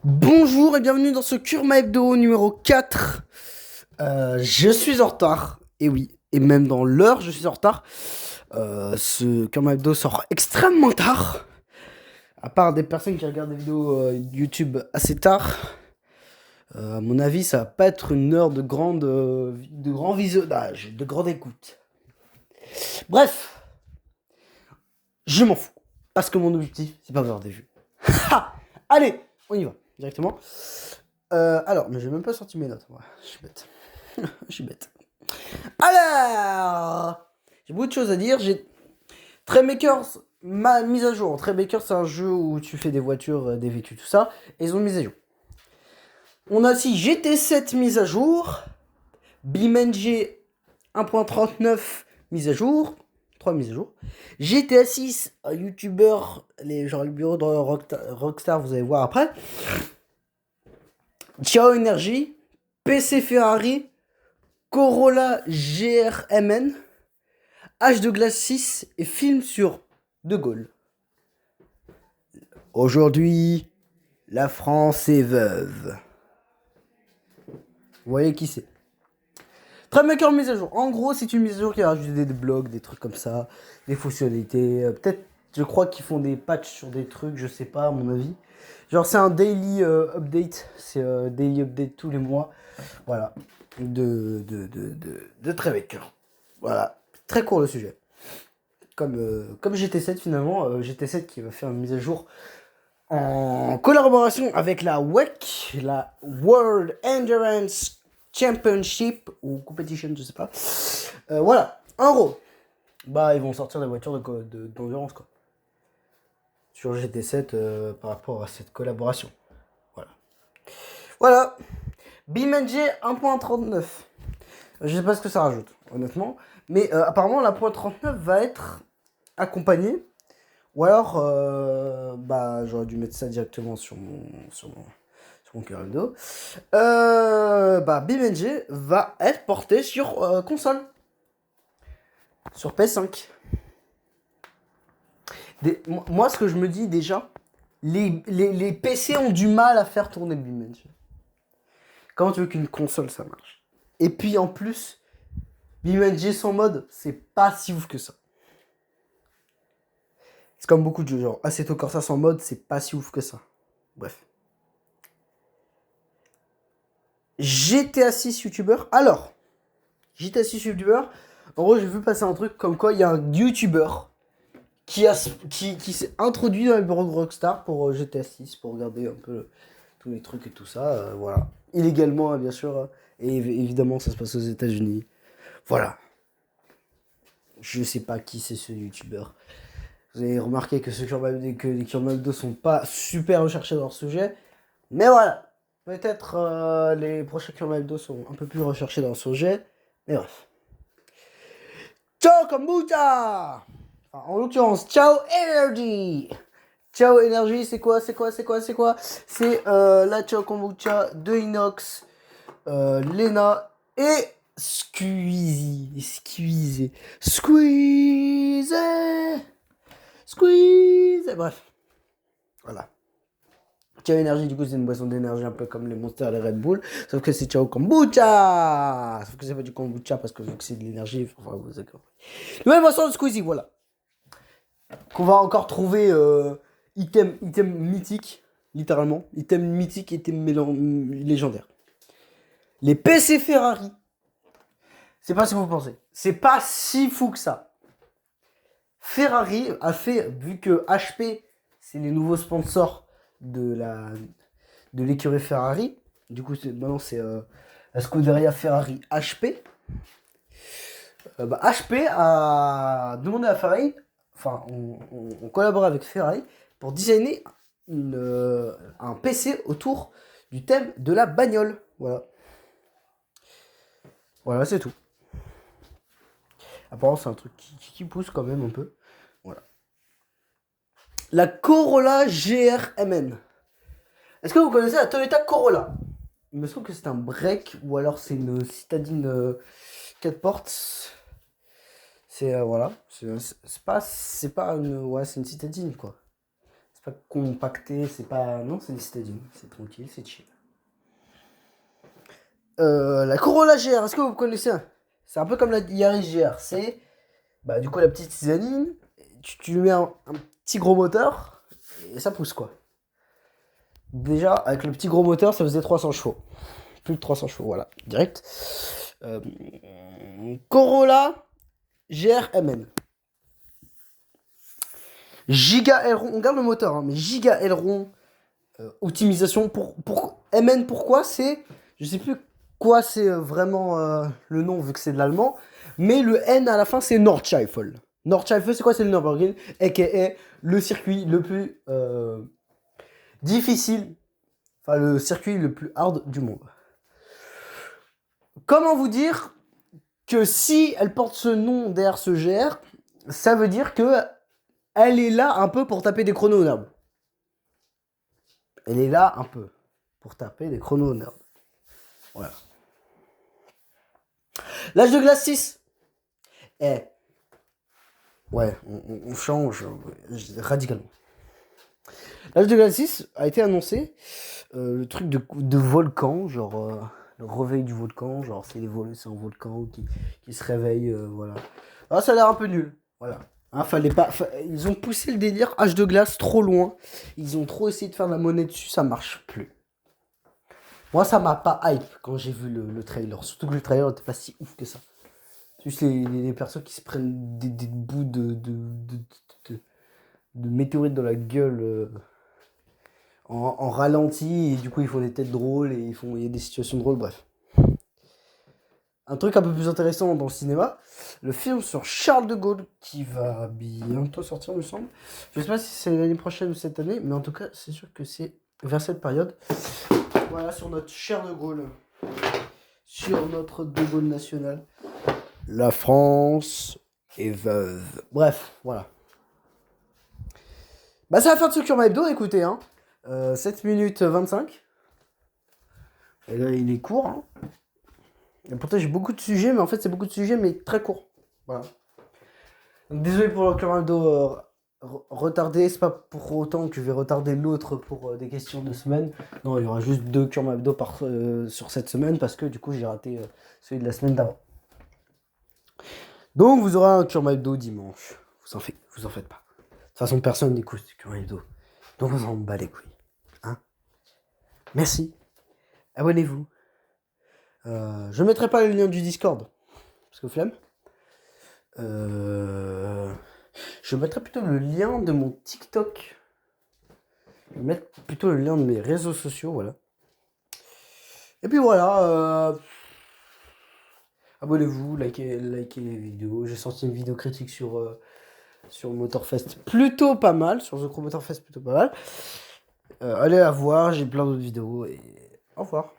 Bonjour et bienvenue dans ce Kurma Hebdo numéro 4. Je suis en retard, et oui, et même dans l'heure, je suis en retard. Ce Kurma Hebdo sort extrêmement tard. À part des personnes qui regardent des vidéos YouTube assez tard, à mon avis, ça va pas être une heure de grand visionnage, de grande écoute. Bref, je m'en fous. Parce que mon objectif, c'est pas avoir des vues. Ha. Allez, on y va, directement. Alors, mais j'ai même pas sorti mes notes. Ouais, je suis bête. Je suis bête. Alors, j'ai beaucoup de choses à dire. J'ai Traymakers, ma mise à jour. Traymakers, c'est un jeu où tu fais des voitures, des véhicules, tout ça. Et ils ont mis à jour. On a aussi GT7 mise à jour. BeamNG 1.39 mise à jour. 3 mises à jour. GTA 6, un YouTuber, genre le bureau de Rockstar, vous allez voir après. Ciao Energy, PC Ferrari, Corolla GRMN, H de glace 6 et film sur De Gaulle. Aujourd'hui, la France est veuve. Vous voyez qui c'est. Traymaker mise à jour. En gros, c'est une mise à jour qui a rajouté des blogs, des trucs comme ça, des fonctionnalités. Peut-être, je crois qu'ils font des patchs sur des trucs, je sais pas, à mon avis. Genre, c'est un daily update. C'est daily update tous les mois. Voilà. De Traymaker. Voilà. Très court le sujet. Comme GT7 finalement. GT7 qui va faire une mise à jour en collaboration avec la WEC, la World Endurance Championship ou Competition, je sais pas. Voilà, en gros, bah ils vont sortir des voitures d'endurance quoi. Sur GT7 par rapport à cette collaboration. Voilà. Voilà. BeamNG 1.39. Je sais pas ce que ça rajoute, honnêtement. Mais apparemment la .39 va être accompagnée. Ou alors, bah, j'aurais dû mettre ça directement sur mon cœur d'eau. Bah, BeamNG va être porté sur console. Sur PS5. Moi, ce que je me dis déjà, les PC ont du mal à faire tourner BeamNG. Comment tu veux qu'une console ça marche? Et puis en plus, BeamNG sans mode, c'est pas si ouf que ça. C'est comme beaucoup de jeux, genre Assetto Corsa sans mode, c'est pas si ouf que ça. Bref. GTA 6 YouTuber. Alors, GTA 6 YouTuber, en gros, j'ai vu passer un truc comme quoi il y a un YouTuber qui s'est introduit dans les bureaux de Rockstar pour GTA 6, pour regarder un peu tous les trucs et tout ça. Voilà. Illégalement, hein, bien sûr. Et évidemment, ça se passe aux États-Unis. Voilà. Je sais pas qui c'est ce YouTuber. Vous avez remarqué que les Kurmagdo sont pas super recherchés dans leur sujet. Mais voilà. Peut-être les prochains Kurmagdo sont un peu plus recherchés dans leur sujet. Mais bref. Ciao Kombucha. Enfin, en l'occurrence, Ciao Energy. Ciao Energy, c'est quoi? C'est la Ciao Kombucha de Inox, Lena et Squeezie. Bref, voilà. Ciao Energy, du coup, c'est une boisson d'énergie un peu comme les Monster et les Red Bull, sauf que c'est Ciao Kombucha. Sauf que c'est pas du kombucha parce que vu que c'est de l'énergie, enfin, vous avez compris. Nouvelle boisson de Squeezie, voilà. Qu'on va encore trouver item mythique, littéralement. Item mythique, item légendaire. Les PC Ferrari. C'est pas ce que vous pensez. C'est pas si fou que ça. Ferrari a fait, vu que HP, c'est les nouveaux sponsors de l'écurie Ferrari. Du coup, maintenant, c'est la Scuderia Ferrari HP. Bah, HP a demandé à Ferrari, enfin, on collabore avec Ferrari pour designer un PC autour du thème de la bagnole. Voilà. Voilà, c'est tout. Apparemment, c'est un truc qui pousse quand même un peu. Voilà. La Corolla GRMN. Est-ce que vous connaissez la Toyota Corolla? Il me semble que c'est un break ou alors c'est une citadine 4 portes. C'est voilà, c'est pas une ouais, c'est une citadine quoi. C'est pas compacté, c'est pas... Non, c'est des stadiums. C'est tranquille, c'est chill. La Corolla GR, est-ce que vous connaissez? C'est un peu comme la Yaris GR. C'est bah, du coup la petite tisanine. Tu lui mets un petit gros moteur et ça pousse quoi. Déjà, avec le petit gros moteur, ça faisait 300 chevaux. Plus de 300 chevaux, voilà, direct. Corolla GR MN. Giga aileron, on garde le moteur, hein, mais giga aileron, optimisation pour MN, pourquoi c'est, je sais plus quoi c'est vraiment le nom vu que c'est de l'allemand, mais le N à la fin c'est Nordschleife. Nordschleife c'est quoi? C'est le Nürburgring, aka le circuit le plus difficile, enfin le circuit le plus hard du monde. Comment vous dire que si elle porte ce nom derrière ce GR, ça veut dire que elle est là un peu pour taper des chronos au nerf. Elle est là un peu pour taper des chronos au nerf. Voilà. L'âge de glace 6. Ouais, on change radicalement. L'âge de glace 6 a été annoncé. Le truc de volcan, genre le réveil du volcan, genre c'est un volcan qui se réveille, voilà. Ah, ça a l'air un peu nul, voilà. Hein, ils ont poussé le délire âge de glace trop loin. Ils ont trop essayé de faire de la monnaie dessus, ça marche plus. Moi, ça m'a pas hype quand j'ai vu le trailer. Surtout que le trailer n'était pas si ouf que ça. Juste les personnes qui se prennent des bouts de météorites dans la gueule en ralenti. Et du coup, ils font des têtes drôles et il y a des situations drôles, bref. Un truc un peu plus intéressant dans le cinéma, le film sur Charles de Gaulle qui va bientôt sortir, me semble. Je sais pas si c'est l'année prochaine ou cette année, mais en tout cas, c'est sûr que c'est vers cette période. Voilà, sur notre cher de Gaulle. Sur notre de Gaulle national. La France est veuve. Bref, voilà. Bah, c'est la fin de ce Kurma Hebdo, écoutez, hein. 7 minutes 25. Et là, il est court, hein. Et pourtant, j'ai beaucoup de sujets, mais en fait, c'est beaucoup de sujets, mais très courts. Voilà. Donc, désolé pour le Kurma Hebdo retardé. C'est pas pour autant que je vais retarder l'autre pour des questions de semaine. Non, il y aura juste 2 Kurma Hebdo sur cette semaine parce que du coup, j'ai raté celui de la semaine d'avant. Donc, vous aurez un Kurma Hebdo dimanche. Vous en faites pas. De toute façon, personne n'écoute Kurma Hebdo. Donc, on s'en bat les couilles. Hein? Merci. Abonnez-vous. Je mettrai pas le lien du Discord. Parce que flemme. Je mettrai plutôt le lien de mon TikTok. Je vais mettre plutôt le lien de mes réseaux sociaux, voilà. Et puis voilà. Abonnez-vous, likez les vidéos. J'ai sorti une vidéo critique sur Motorfest plutôt pas mal. Sur The Crew Motorfest plutôt pas mal. Allez la voir, j'ai plein d'autres vidéos. Et au revoir.